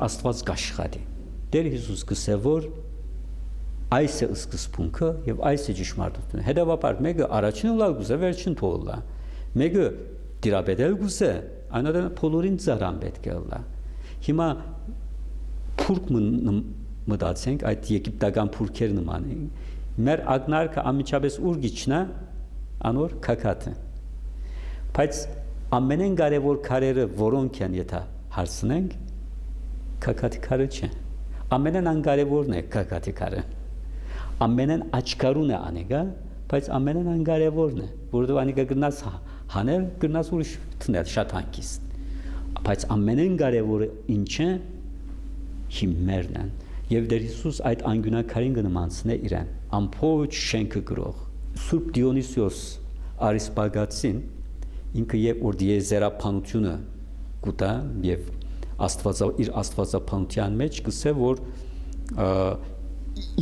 Աստված կաշխատի։ Տեր Հիսուս գսե որ այս է սկզբունքը եւ այս է ճշմարտությունը։ Հետևաբար մեկը առաջին լալ գուզե վերջին թողլա։ Մեկը դիրաբեդել գուզե, այնադեն բոլորին ծարան պետք է լա։ Հիմա փուրք մտածենք այդ եգիպտական փուրքեր նման են։ Մեր ագնարկը ամիջապես ուր գիչնա անոր քակաթը։ Բայց ամենեն կարևոր քարերը որոնք են եթե հարցնենք քակաթի քարը չէ։ Ամենեն անկարևորն է քակաթի քարը։ Ամենեն աչքարուն է անեգա, բայց ամենեն անկարևորն է, որովհետև անեգա գրնաս հանել, գրնաս ուրիշ տնել շատ հանգիստ։ Բայց ամենեն կարևորը ինչ է հիմերն են։ Եվ Տեր Հիսուս այդ անգյունակարին կնմանցնե իրեն ամփոփ շենքը գրող Սուրբ Դիոնիսիոս Արիսպագացին ինքը երբ որ դիեզերափանությունը գուտա եւ իր աստվածապանության մեջ գսե որ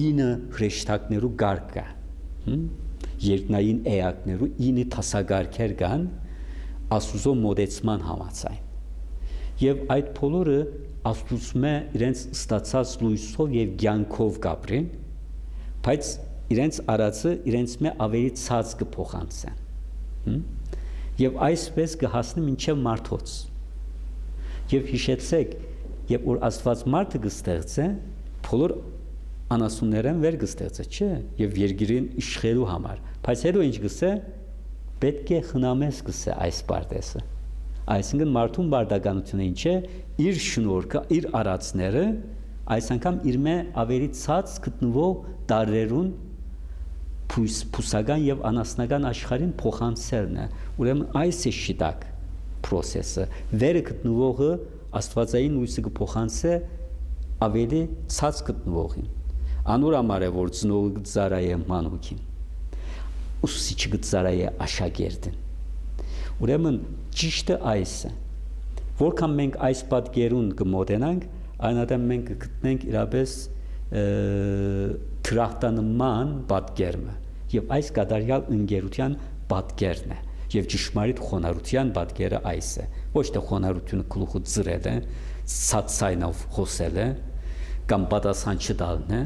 ինը հրեշտակներու գարկա երկնային էակներու ինը տասագարքեր կան աստուծո մոդեցման համաձայն եւ այդ բոլորը աստուծմե իրենց ստացած լույսով եւ ցանկով կապրին բայց իրենց արածը իրենց մե ավելի ցած կփոխանցեն եւ այսպես կհասնի մինչեւ մարդոց եւ հիշեցեք երբ որ աստված մարդը կստեղծե բոլոր անասուններն վեր կստեղծե չէ եւ երկիրին իշխելու համար բայց հետո ինչ կսե պետք է խնամես կսե այս պարտեսը այսինքն մարդուն բարդականությունը ինչ է իր շնորհքը իր արածները այս անգամ իր մե ավելի ցած գտնվող դարերուն փուսական եւ անասնական աշխարհին փոխանցելն է ուրեմն այս է շիտակ process-ը վերը գտնվողը աստվածային լույսը կփոխանցե ավելի ցած գտնվողին անոր համար է որ ծնողը գծարայե մանուկին ուսուցիչը գծարայե աշակերտին ուրեմն ճիշտը այս է որքան մենք այս պատկերուն կմոտենանք այնադեմ մենք կգտնենք իրապես թրախտանման պատկերը եւ այս կատարյալ ընկերության պատկերն է եւ ճշմարիտ խոնարհության պատկերը այս է ոչ թե խոնարհությունը գլուխը ծրել է ցածայնով խոսել է կամ պատասխան չտալն է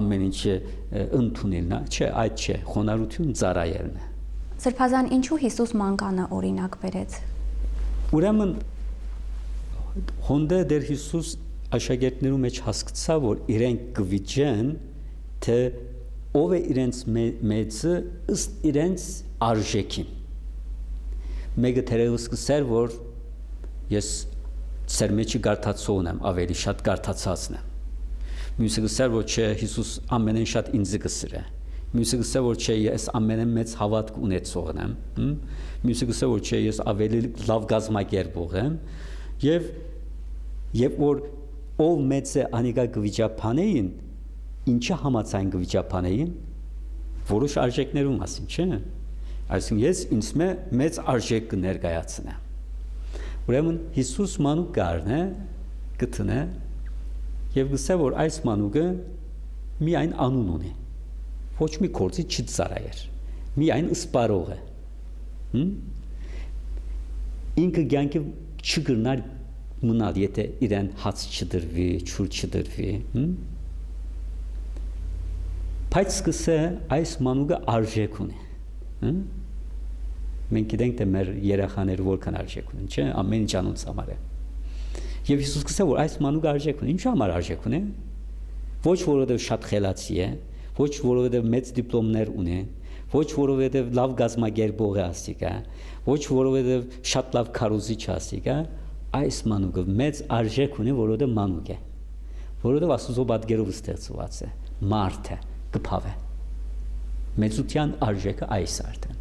ամեն ինչը ընդունելն է չէ այդ չէ խոնարհություն ծառայելն է Սրբազան ինչու Հիսուս մանկանը օրինակ բերեց ուրեմն հոնդե դեր Հիսուս աշակերտներու մեջ հասկացա որ իրենք կվիճեն թե ով է իրենց մեծը ըստ իրենց արժեքին մեկը թերևս կսեր որ ես ծեր մեջի գարտացողն եմ ավելի շատ գարտացածն եմ մյուսը կսեր որ չէ Հիսուս ամենեն շատ ինձ կսիրե մյուսը կսե որ չէ ես ամենեն մեծ հավատք ունեցողն եմ մյուսը կսե որ չէ ես ավելի լավ գազմագերբող եմ եւ որ ով մեծ է անիկա գվիճապանեին ինչը համացայն գվիճապանեին որոշ արժեքներու մասին չէ այսինքն ես ինձ մեծ արժեք կներկայացնեմ ուրեմն Հիսուս մանուկ գարն է գտնե եւ գսե որ այս մանուկը միայն անուն ունի ոչ մի գործի չծարայեր միայն սպարող է ինքը ցանկի չգրնար մնալ եթե իրեն հաց չդրվի չուր չդրվի բայց սկսե այս մանուկը արժեք ունի մենք գիտենք թե մեր երեխաները որքան արժեք ունեն չէ ամեն ինչ անոնց համար է եւ Հիսուս սկսե որ այս մանուկը արժեք ունի ինչու համար արժեք ունի ոչ որովհետեւ շատ խելացի է ոչ որովհետև մեծ դիպլոմներ ունի, ոչ որովհետև լավ գազմագերբող է ասիկա, ոչ որովհետև շատ լավ քարոզիչ ասիկա, այս մանուկը մեծ արժեք ունի, որովհետև մանուկ է, որովհետև Աստծո պատկերով ստեղծված է, մարդ է, կփավ է։ Մեծության արժեքը այս արդեն։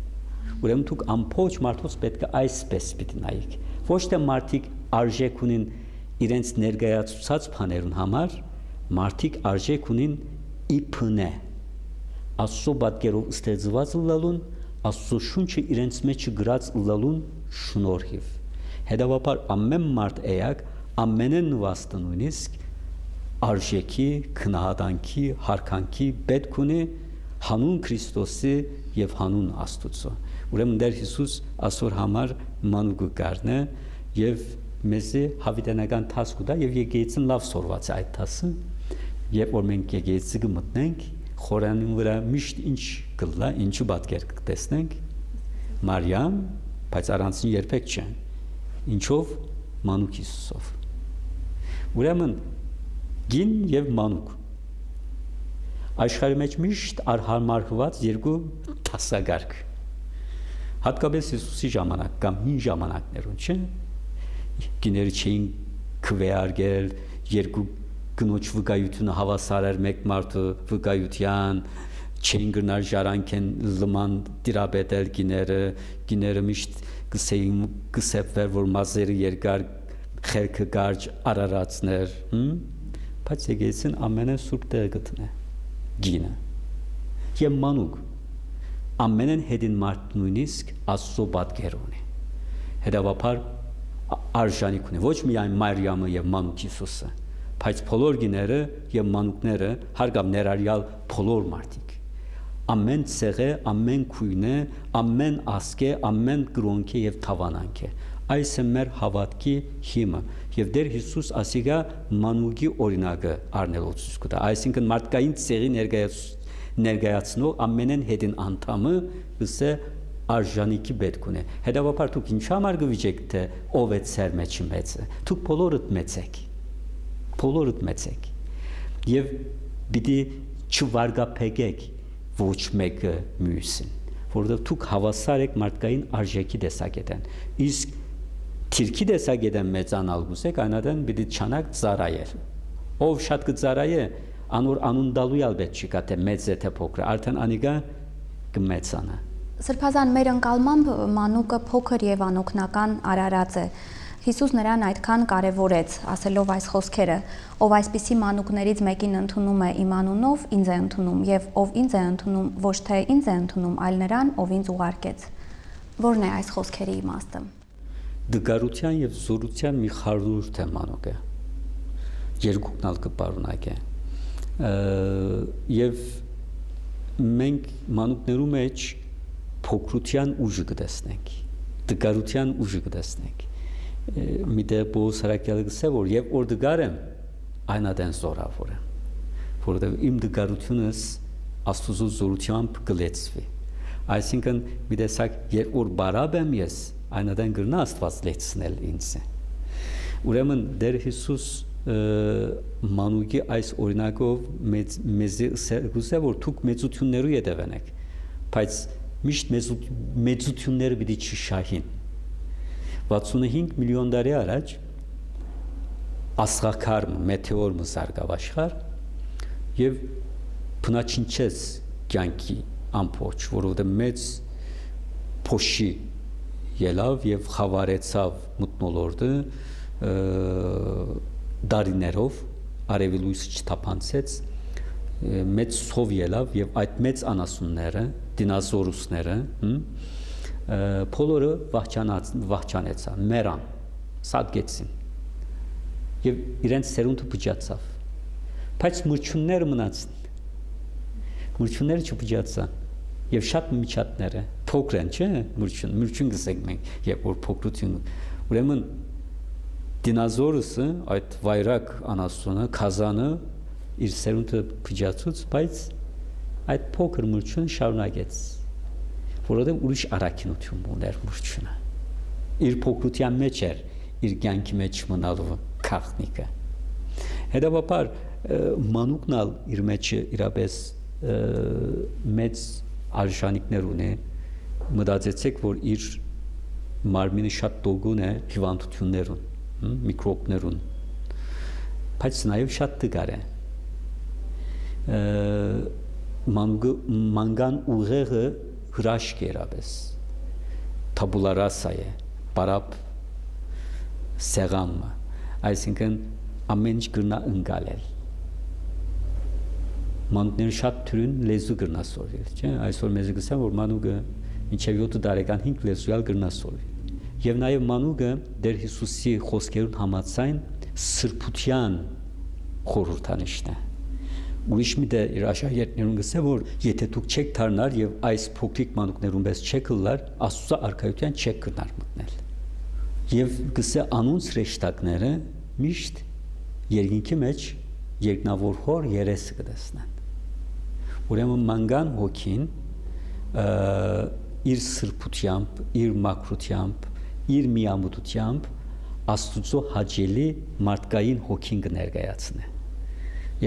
Ուրեմն դուք ամբողջ մարդոց պետք է այսպես պիտի նայեք։ Ոչ թե մարդիկ արժեք ունին իրենց ներկայացուցած բաներուն համար, մարդիկ արժեք ունին իփնե Աստծո պատկերով ստեղծված լալուն Աստծո շունչը իրենց մեջ գրած լալուն շնորհիվ հետևաբար ամեն մարդ էակ ամենեն նվաստը նույնիսկ արժեքի, քնահատանքի, հարկանքի պետք ունի հանուն Քրիստոսի եւ հանուն Աստծո ուրեմն Տեր Հիսուս այսօր համար մանուկ գարն է եւ մեզի հավիտենական տաս կուտա եւ եկեղեցին լավ սորված է այդ տասը երբ որ մենք եկեղեցի կմտնենք խորանի վրա միշտ ինչ կլա ինչու պատկեր կտեսնենք Մարիամ բայց առանցին երբեք չէ ինչով մանուկ Հիսուսով ուրեմն գին եւ մանուկ աշխարհի մեջ միշտ արհամարհված երկու տասագարկ հատկապես Հիսուսի ժամանակ կամ հին ժամանակներում չէ գիները չէին քվեարկել երկու գնոջ վկայությունը հավասար էր մեկ մարդու վկայության չէին գնալ ժարանքեն լման դիրապետել գիները միշտ կսեպվեր որ մազերը երկար խելքը կարճ արարածներ բայց եկեղեցին ամենը սուրբ տեղ գտնե գինը եւ մանուկ ամենն հետին մարդ նույնիսկ Աստծո պատկեր ունի հետևաբար արժանիք ունի ոչ միայն Մարիամը եւ մանուկ Հիսուսը բայց բոլոր գիները եւ մանուկները հարգավ ներառյալ բոլոր մարդիկ ամեն ցեղը ամեն քույնը ամեն ասկե ամեն կրոնք եւ թավանանք է այս է մեր հավատքի հիմը եւ դեր Հիսուս ասիգա մանուկի օրինակը առնելով ցույց կտա այսինքն մարդկային ցեղի ներկայացնող ամենն հետին անդամը ըսե արժանիքի պետք ունի հետևաբար դուք ինչ համար գվիճեք թե ով է ցեր մեջի մեծը դուք բոլորդ մեծ եք եւ պիտի չվարգապեգեք ոչ մեկը մյուսին որովհետեւ դուք հավասար եք մարդկային արժեքի տեսակետեն իսկ թիրքի տեսակետեն մեծանալ գուսեք այնադեն պիտի չանակ ծարայել ով շատ կծարայե անոր անուն դալու ալբետ չկա թե մեծ է թե փոքր արդեն անիգա կմեծանա Սրբազան մեր ընկալմամբ մանուկը փոքր եւ անօգնական արարած է Հիսուս նրան այդքան կարևորեց ասելով այս խոսքերը ով այսպիսի մանուկներից մեկին ընդունում է իմ անունով ինձ է ընդունում եւ ով ինձ է ընդունում ոչ թե ինձ է ընդունում այլ նրան ով ինձ ուղարկեց Որն է այս խոսքերի իմաստը Դգարության եւ զորության մի խարդուրդ է մանուկը երկուքն ալ կպարունակե եւ մենք մանուկներու մեջ փոքրության ուժը կտեսնենք դգարության ուժը կտեսնենք միտեղ Պողոս Հրակյալը գսե որ եւ որ դգար եմ այնադեն զորավոր եմ որովհետեւ իմ դգարությունս Աստծո զորությամբ կլեցվի այսինքն մի տեսակ երբ որ բարապ եմ ես այնադեն գրնա Աստված լեցնել ինձ ուրեմն դեր Հիսուս մանուկի այս օրինակով մեզ գուսե որ դուք մեծություններու յետևենեք բայց միշտ մեծությունները պիտի չշահին 65 միլիոն տարի առաջ աստղաքարմ մեթեոր մզարգավ աշխարհ եւ բնաչնչեց կյանքի ամբողջ որովհետեւ մեծ փոշի ելավ եւ խավարեցավ մթնոլորտը դարիներով արևի լույսը չթափանցեց մեծ սով ելավ եւ այդ մեծ անասունները դինոզավրուսները բոլորը վախճանեցան մեռան սատկեցին եւ իրենց սերունդը փճացավ բայց մրջունները մնացին մրջունները չփճացան եւ շատ միջատները փոքր են չէ մրջուն գսենք մենք երբ որ փոքրություն ուրեմն դինոզավրուսը այդ վայրակ անասունը քազանը իր սերունդը փճացուց բայց այդ փոքր մրջուն շարունակեց որովհետև ուրիշ առաքինություն ուներ մրջունը իր փոքրության մեջ էր իր կյանքի մեջ մնալու քաղտնիկը հետևաբար մանուկնալ իր մեջ իրապես մեծ արժանինքներ ունի մտածեցեք որ իր մարմինը շատ տոգուն է հիվանդություններուն միկրոբներուն բայց նաև շատ տգար է մանգան ուղեղը հրաշք երապես թաբուլա ռասա է բարապ սեղամը այսինքն ամեն ինչ գրնա ընկալել մանուկները շատ թյուրին լեզու գրնա սորվել չէ այսօր մեզ գսան որ մանուկը մինչև 7 տարեկան 5 լեզուալ գրնա սորվել եւ նաեւ մանուկը դեր Հիսուսի խոսքերուն համաձայն սրբության խորհրդանիշն է ուրիշ միտը իր աշակերտներուն գսե որ եթե դուք չեք դառնար եւ այս փոքրիկ մանուկներուն պես չեք լար Աստծո արքայության չեք գնար մտնել Եվ գսե անոնց ռեշտակները միշտ երկինքի մեջ երկնավոր հոր երեսը կտեսնեն։ Ուրեմն մանգան հոգին իր սրբությամբ, իր մաքրությամբ, իր միամտությամբ Աստուծո հաճելի մարդկային հոգին կներկայացնե։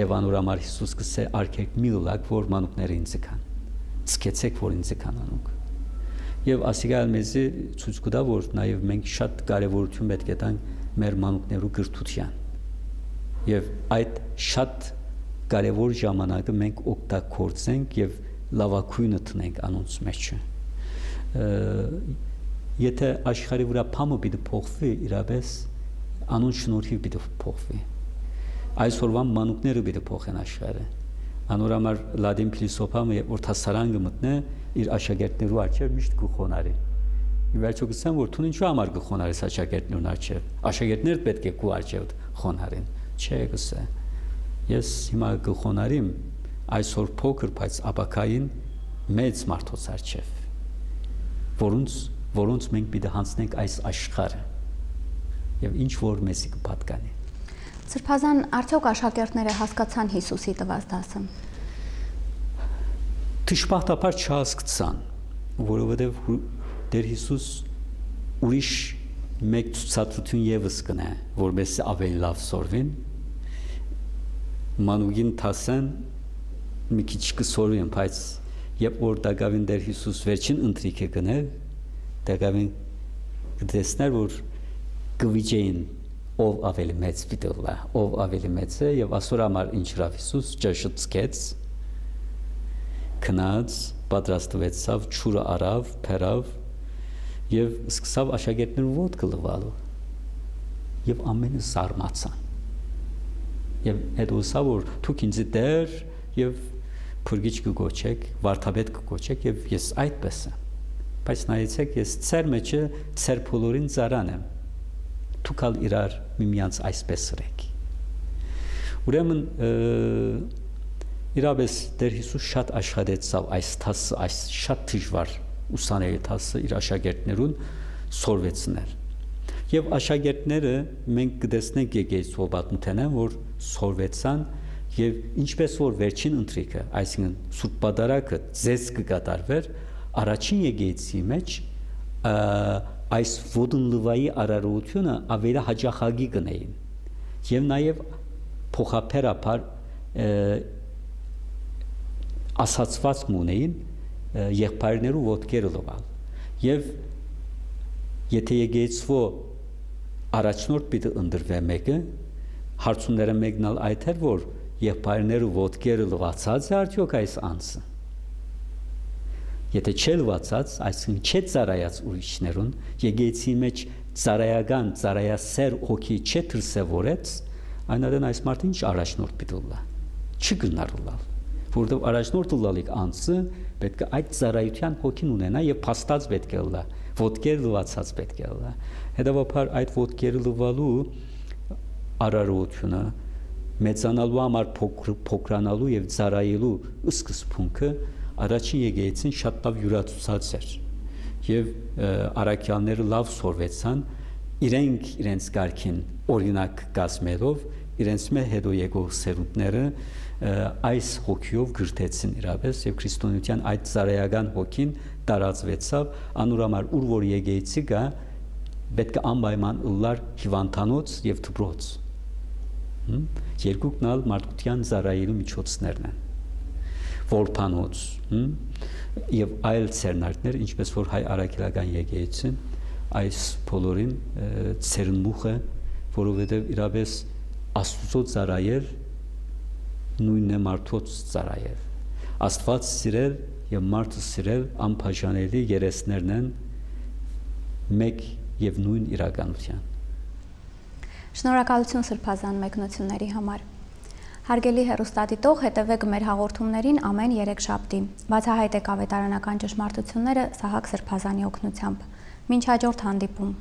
Եվ անորամար Հիսուս կսե արկեք մի լակ, որ մանուկները ինձ կան։ Ցկեցեք, որ ինձ կան անոնք։ Եվ ասիկալ մեզի ցույց կտա, որ նաև մենք շատ կարևորություն պետք է տանք մեր մանուկներու գրթության։ Եվ այդ շատ կարևոր ժամանակը մենք օգտագործենք եւ լավակույնը տնենք անոնց մեջ։ Եթե աշխարհի վրա փամը պիտի փոխվի, իրապես անոնց շնորհիվ պիտի փոխվի։ Այսօրվա մանուկները պիտի փոխեն աշխարհը։ Անորամար Լադին փիլիսոփամը որ հասարանգը մտնե իր աշակերտներու առջև միշտ գխոնարի։ Իվերջո գսեմ որ դու ինչու համար գխոնարես աշակերտներուն առջև։ Աշակերտները պետք է քու առջև խոնարին։ Չէ գսե։ Ես հիմա գխոնարիմ այսօր փոքր, բայց ապակային մեծ մարդոց առջև։ Որոնց մենք պիտի հանձնենք այս աշխարհը եւ ինչ որ մեզի կպատկանի։ Սրբազան արդյոք աշակերտները հասկացան Հիսուսի տված դասը։ Դժբախտաբար չհասկացան, որովհետեւ Տեր Հիսուս ուրիշ մեկ ցուցադրություն եւս կնա, որովհետեւ ավելի լավ սորվին։ Մանուկին տասեն մի քիչ կսորվին, բայց երբ որ դակավին Տեր Հիսուս վերջին ընթրիքը կներ, դակավին կտեսներ, որ կվիճեին ով ավելի մեծ պիտելա, ով ավելի մեծ է եւ ասոր համար ինչ հրավ Հիսուս ճաշծկեց, քնած, պատրաստվեցավ, ճուրը արավ, փերավ եւ սկսավ աշակերտներու ոտքը լվալու եւ ամենը զարմացան։ Եվ այդ ուսավ որ դուք ինձ դեր եւ փրկիչ կգոչեք, վարդապետ կգոչեք եւ ես այդպես եմ։ Բայց նայեցեք, ես ծեր մեջը ծեր փոլորին ծարան եմ։ Դուք ալ իրար միմյանց այսպես սրեք։ Ուրեմն իրապես Տեր Հիսուս շատ աշխատեցավ այս տասը, այս շատ դժվար ուսանելի տասը իր աշակերտներուն սորվեցներ։ Եվ աշակերտները մենք կտեսնենք եկեղեցու պատմութենեն, որ սորվեցան եւ ինչպես որ վերջին ընթրիքը, այսինքն Սուրբ Պատարագը ձեզ կկատարվեր, առաջին եկեղեցի մեջ այս ոդնլվայի արարողությունը ավելի հաջախագի կնեին եւ նաեւ փոխապերապար ասացված մունեին եղբայրներու ոտքերը լվալ եւ եթե եկեղեցու առաջնորդ պիտի ընդրվե մեկը հարցումները մեկնալ այդ էր որ եղբայրներու ոտքերը լվացած է արդյոք այս անձը եթե չէ լվացած այսինքն չէ ծառայած ուրիշներուն եկեղեցի մեջ ծառայական ծառայասեր հոգի չէ դրսևորեց այնադեն այս մարդը ինչ առաջնորդ պիտի լա չգնարուլալ որովհետև առաջնորդը լալիք անձը պետք է այդ ծառայության հոգին ունենա եւ փաստած պետք է լա ոտքեր լվացած պետք է լա հետեւաբար այդ ոտքերը լվալու արարողությունը մեծանալու համար փոքրանալու եւ ծառայելու սկզբունքը առաջին եկեղեցին շատ լավ յուրացուցած էր եւ առաքյալները լավ սորվեցան իրենց կարգին օրինակ կազմելով իրենց մե հետո եկող սերունդները այս հոգիով գրթեցին իրապես եւ քրիստոնեության այդ ծառայական հոգին տարածվեցավ անուրամար ուր որ եկեղեցի կա պետք է անպայման լար հիվանդանոց եւ դպրոց երկուքն ալ մարդկության ծառայելու միջոցներն են որփանոց եւ այլ ցերնարկներ ինչպես որ հայ արաքելական եկեղեցին այս բոլորին ցերնմուխը որովհետեւ իրապես Աստծո ծառայել նույնն է մարդոց ծառայել Աստված սիրել եւ մարդը սիրել անբաժանելի երեսներն են մեկ եւ նույն իրականության Շնորհակալություն Սրբազան մեկնությունների համար Հարգելի հեռուստադիտող հետևեք մեր հաղորդումներին ամեն 3 շաբթի բացահայտեք ավետարանական ճշմարտությունները Սահակ Սրբազանի օգնությամբ Մինչ հաջորդ հանդիպում